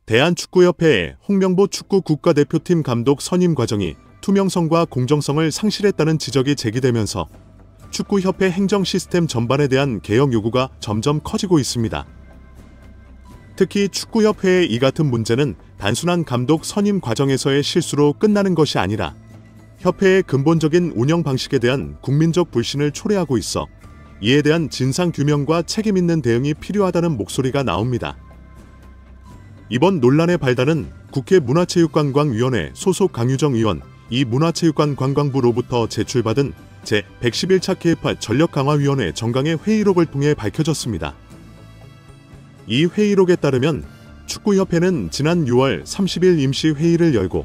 대한축구협회의 홍명보 축구 국가대표팀 감독 선임 과정이 투명성과 공정성을 상실했다는 지적이 제기되면서 축구협회 행정 시스템 전반에 대한 개혁 요구가 점점 커지고 있습니다. 특히 축구협회의 이 같은 문제는 단순한 감독 선임 과정에서의 실수로 끝나는 것이 아니라 협회의 근본적인 운영 방식에 대한 국민적 불신을 초래하고 있어 이에 대한 진상규명과 책임 있는 대응이 필요하다는 목소리가 나옵니다. 이번 논란의 발단은 국회 문화체육관광위원회 소속 강유정 의원, 이 문화체육관광부로부터 제출받은 제111차 K8 전력강화위원회 정강의 회의록을 통해 밝혀졌습니다. 이 회의록에 따르면 축구협회는 지난 6월 30일 임시회의를 열고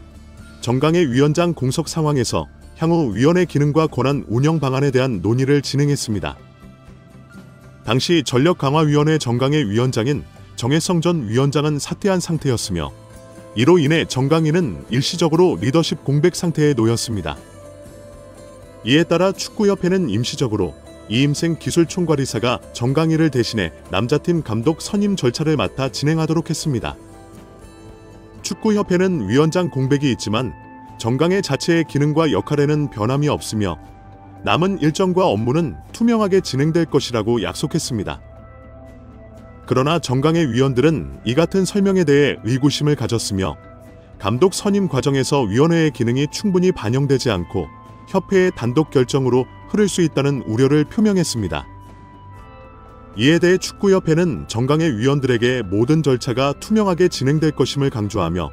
정강의 위원장 공석 상황에서 향후 위원회 기능과 권한 운영 방안에 대한 논의를 진행했습니다. 당시 전력강화위원회 정강의 위원장인 정혜성 전 위원장은 사퇴한 상태였으며 이로 인해 정강위는 일시적으로 리더십 공백 상태에 놓였습니다. 이에 따라 축구협회는 임시적으로 이임생 기술총괄이사가 정강위를 대신해 남자팀 감독 선임 절차를 맡아 진행하도록 했습니다. 축구협회는 위원장 공백이 있지만 정강회 자체의 기능과 역할에는 변함이 없으며 남은 일정과 업무는 투명하게 진행될 것이라고 약속했습니다. 그러나 정강회 위원들은 이 같은 설명에 대해 의구심을 가졌으며 감독 선임 과정에서 위원회의 기능이 충분히 반영되지 않고 협회의 단독 결정으로 흐를 수 있다는 우려를 표명했습니다. 이에 대해 축구협회는 정강회 위원들에게 모든 절차가 투명하게 진행될 것임을 강조하며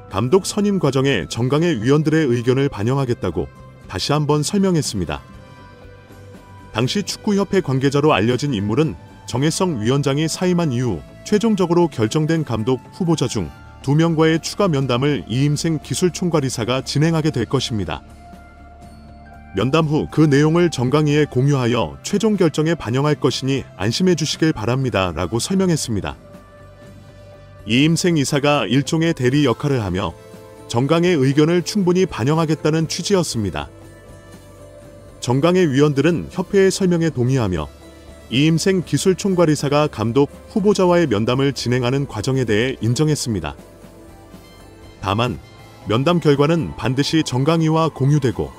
감독 선임 과정에 정강회 위원들의 의견을 반영하겠다고 다시 한번 설명했습니다. 당시 축구협회 관계자로 알려진 인물은 정혜성 위원장이 사임한 이후 최종적으로 결정된 감독 후보자 중 2명과의 추가 면담을 이임생 기술총괄이사가 진행하게 될 것입니다. 면담 후 그 내용을 정강위에 공유하여 최종 결정에 반영할 것이니 안심해 주시길 바랍니다 라고 설명했습니다. 이임생 이사가 일종의 대리 역할을 하며 정강의 의견을 충분히 반영하겠다는 취지였습니다. 정강의 위원들은 협회의 설명에 동의하며 이임생 기술총괄이사가 감독 후보자와의 면담을 진행하는 과정에 대해 인정했습니다. 다만 면담 결과는 반드시 정강위와 공유되고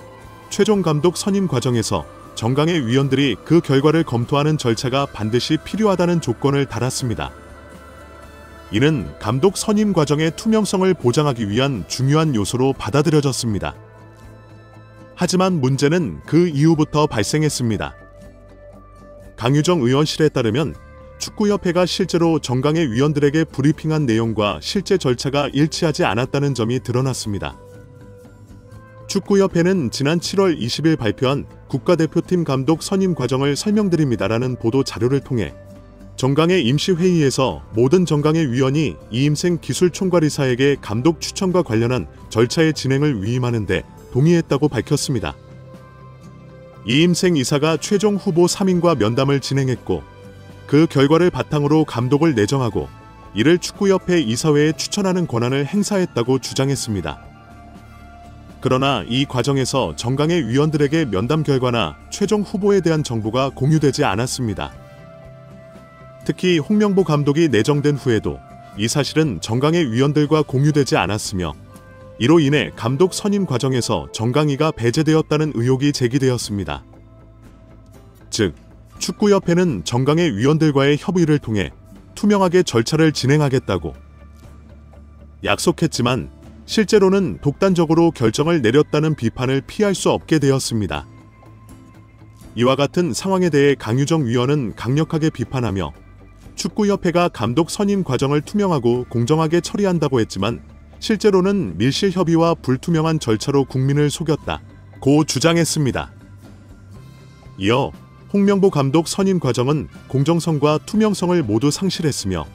최종 감독 선임 과정에서 정강의 위원들이 그 결과를 검토하는 절차가 반드시 필요하다는 조건을 달았습니다. 이는 감독 선임 과정의 투명성을 보장하기 위한 중요한 요소로 받아들여졌습니다. 하지만 문제는 그 이후부터 발생했습니다. 강유정 의원실에 따르면 축구협회가 실제로 정강의 위원들에게 브리핑한 내용과 실제 절차가 일치하지 않았다는 점이 드러났습니다. 축구협회는 지난 7월 20일 발표한 국가대표팀 감독 선임 과정을 설명드립니다라는 보도 자료를 통해 정강의 임시회의에서 모든 정강의 위원이 이임생 기술총괄이사에게 감독 추천과 관련한 절차의 진행을 위임하는 데 동의했다고 밝혔습니다. 이임생 이사가 최종 후보 3인과 면담을 진행했고 그 결과를 바탕으로 감독을 내정하고 이를 축구협회 이사회에 추천하는 권한을 행사했다고 주장했습니다. 그러나 이 과정에서 정강의 위원들에게 면담 결과나 최종 후보에 대한 정보가 공유되지 않았습니다. 특히 홍명보 감독이 내정된 후에도 이 사실은 정강의 위원들과 공유되지 않았으며 이로 인해 감독 선임 과정에서 정강위가 배제되었다는 의혹이 제기되었습니다. 즉, 축구협회는 정강의 위원들과의 협의를 통해 투명하게 절차를 진행하겠다고 약속했지만 실제로는 독단적으로 결정을 내렸다는 비판을 피할 수 없게 되었습니다. 이와 같은 상황에 대해 강유정 위원은 강력하게 비판하며 축구협회가 감독 선임 과정을 투명하고 공정하게 처리한다고 했지만 실제로는 밀실 협의와 불투명한 절차로 국민을 속였다고 주장했습니다. 이어 홍명보 감독 선임 과정은 공정성과 투명성을 모두 상실했으며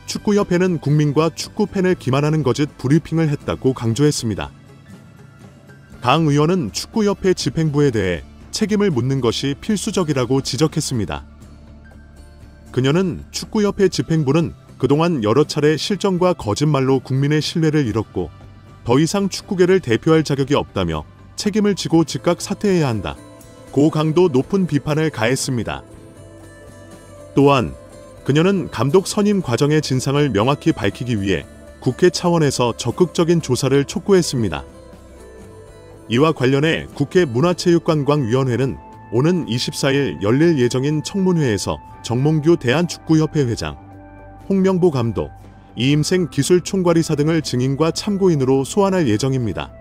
축구협회는 국민과 축구팬을 기만하는 거짓 브리핑을 했다고 강조했습니다. 강 의원은 축구협회 집행부에 대해 책임을 묻는 것이 필수적이라고 지적했습니다. 그녀는 축구협회 집행부는 그동안 여러 차례 실정과 거짓말로 국민의 신뢰를 잃었고 더 이상 축구계를 대표할 자격이 없다며 책임을 지고 즉각 사퇴해야 한다. 고 강도 높은 비판을 가했습니다. 또한 그녀는 감독 선임 과정의 진상을 명확히 밝히기 위해 국회 차원에서 적극적인 조사를 촉구했습니다. 이와 관련해 국회 문화체육관광위원회는 오는 24일 열릴 예정인 청문회에서 정몽규 대한축구협회 회장, 홍명보 감독, 이임생 기술총괄이사 등을 증인과 참고인으로 소환할 예정입니다.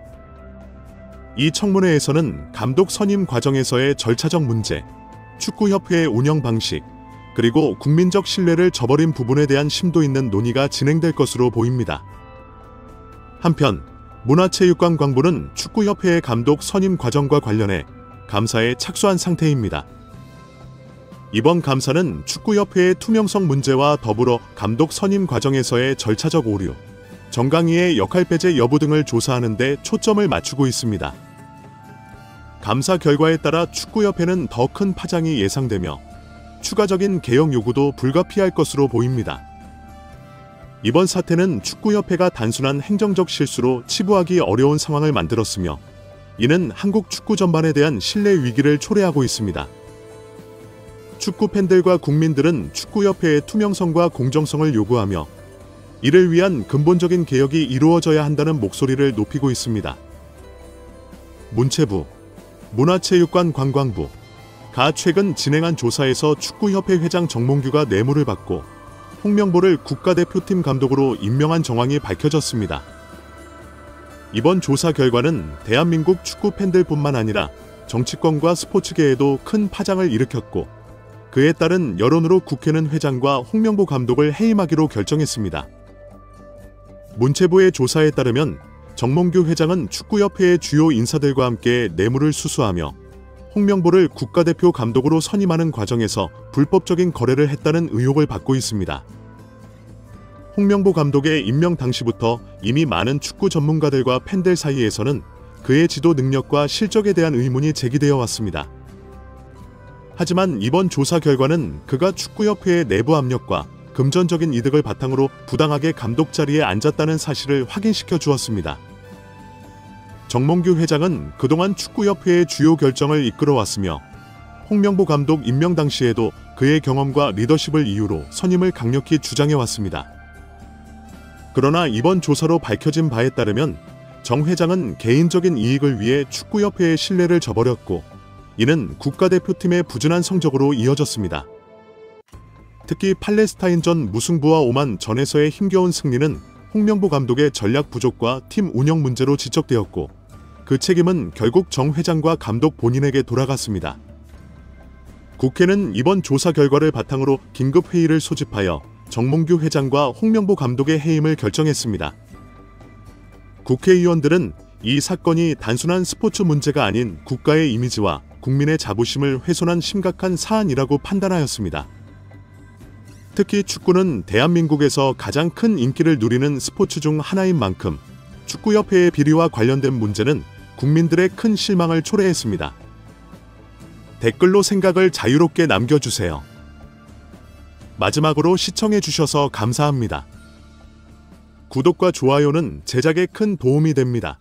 이 청문회에서는 감독 선임 과정에서의 절차적 문제, 축구협회의 운영 방식, 그리고 국민적 신뢰를 저버린 부분에 대한 심도 있는 논의가 진행될 것으로 보입니다. 한편 문화체육관광부는 축구협회의 감독 선임 과정과 관련해 감사에 착수한 상태입니다. 이번 감사는 축구협회의 투명성 문제와 더불어 감독 선임 과정에서의 절차적 오류, 정강이의 역할 배제 여부 등을 조사하는 데 초점을 맞추고 있습니다. 감사 결과에 따라 축구협회는 더 큰 파장이 예상되며 추가적인 개혁 요구도 불가피할 것으로 보입니다. 이번 사태는 축구협회가 단순한 행정적 실수로 치부하기 어려운 상황을 만들었으며 이는 한국 축구 전반에 대한 신뢰 위기를 초래하고 있습니다. 축구 팬들과 국민들은 축구협회의 투명성과 공정성을 요구하며 이를 위한 근본적인 개혁이 이루어져야 한다는 목소리를 높이고 있습니다. 문체부, 문화체육관광부, 가 최근 진행한 조사에서 축구협회 회장 정몽규가 뇌물을 받고 홍명보를 국가대표팀 감독으로 임명한 정황이 밝혀졌습니다. 이번 조사 결과는 대한민국 축구 팬들뿐만 아니라 정치권과 스포츠계에도 큰 파장을 일으켰고 그에 따른 여론으로 국회는 회장과 홍명보 감독을 해임하기로 결정했습니다. 문체부의 조사에 따르면 정몽규 회장은 축구협회의 주요 인사들과 함께 뇌물을 수수하며 홍명보를 국가대표 감독으로 선임하는 과정에서 불법적인 거래를 했다는 의혹을 받고 있습니다. 홍명보 감독의 임명 당시부터 이미 많은 축구 전문가들과 팬들 사이에서는 그의 지도 능력과 실적에 대한 의문이 제기되어 왔습니다. 하지만 이번 조사 결과는 그가 축구협회의 내부 압력과 금전적인 이득을 바탕으로 부당하게 감독 자리에 앉았다는 사실을 확인시켜 주었습니다. 정몽규 회장은 그동안 축구협회의 주요 결정을 이끌어왔으며 홍명보 감독 임명 당시에도 그의 경험과 리더십을 이유로 선임을 강력히 주장해왔습니다. 그러나 이번 조사로 밝혀진 바에 따르면 정 회장은 개인적인 이익을 위해 축구협회의 신뢰를 저버렸고 이는 국가대표팀의 부진한 성적으로 이어졌습니다. 특히 팔레스타인전 무승부와 오만 전에서의 힘겨운 승리는 홍명보 감독의 전략 부족과 팀 운영 문제로 지적되었고 그 책임은 결국 정 회장과 감독 본인에게 돌아갔습니다. 국회는 이번 조사 결과를 바탕으로 긴급회의를 소집하여 정몽규 회장과 홍명보 감독의 해임을 결정했습니다. 국회의원들은 이 사건이 단순한 스포츠 문제가 아닌 국가의 이미지와 국민의 자부심을 훼손한 심각한 사안이라고 판단하였습니다. 특히 축구는 대한민국에서 가장 큰 인기를 누리는 스포츠 중 하나인 만큼 축구협회의 비리와 관련된 문제는 국민들의 큰 실망을 초래했습니다. 댓글로 생각을 자유롭게 남겨주세요. 마지막으로 시청해주셔서 감사합니다. 구독과 좋아요는 제작에 큰 도움이 됩니다.